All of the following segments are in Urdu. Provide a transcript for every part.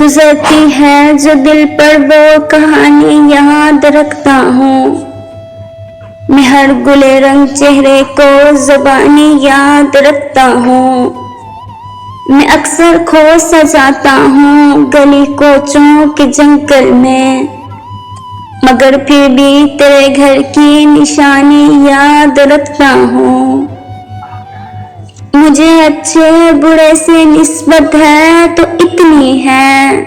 گزرتی ہے جو دل پر وہ کہانی یاد رکھتا ہوں، میں ہر گلے رنگ چہرے کو زبانی یاد رکھتا ہوں، میں اکثر کھو سجاتا ہوں گلی کوچوں کے جنگل میں، مگر پھر بھی تیرے گھر کی نشانی یاد رکھتا ہوں۔ مجھے اچھے برے سے نسبت ہے تو اتنی ہے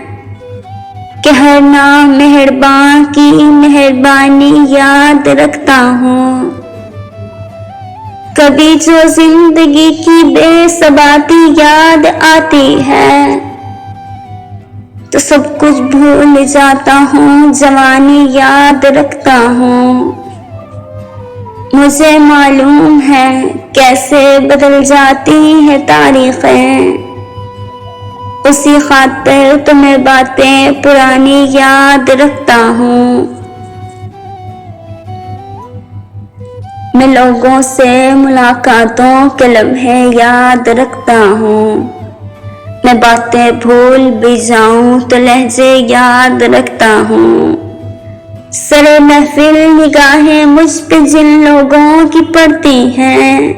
کہ ہر نامہرباں کی مہربانی یاد رکھتا ہوں۔ کبھی جو زندگی کی بے ثباتی یاد آتی ہے تو سب کچھ بھول جاتا ہوں، جوانی یاد رکھتا ہوں۔ مجھے معلوم ہے کیسے بدل جاتی ہے تاریخیں، اسی خاطر تمہیں باتیں پرانی یاد رکھتا ہوں۔ میں لوگوں سے ملاقاتوں کے لمحے یاد رکھتا ہوں، میں باتیں بھول بھی جاؤں تو لہجے یاد رکھتا ہوں۔ سرے محفل نگاہیں مجھ پہ جن لوگوں کی پڑتی ہیں،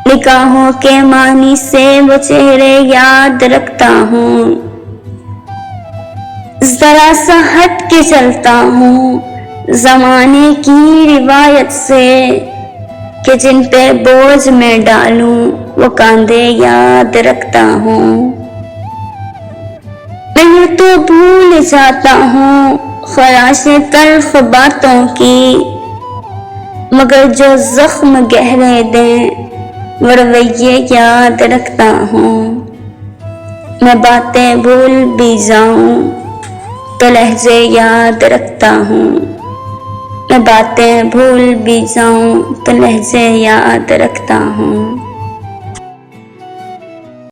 نگاہوں کے معنی سے وہ چہرے یاد رکھتا ہوں۔ ذرا سا ہٹ کے چلتا ہوں زمانے کی روایت سے، کہ جن پہ بوجھ میں ڈالوں وہ کاندھے یاد رکھتا ہوں۔ میں یوں تو بھول جاتا ہوں خراشیں تلخ باتوں کی، مگر جو زخم گہرے دیں وہ رویے یاد رکھتا ہوں۔ میں باتیں بھول بھی جاؤں تو لہجے یاد رکھتا ہوں، میں باتیں بھول بھی جاؤں تو لہجے یاد رکھتا ہوں۔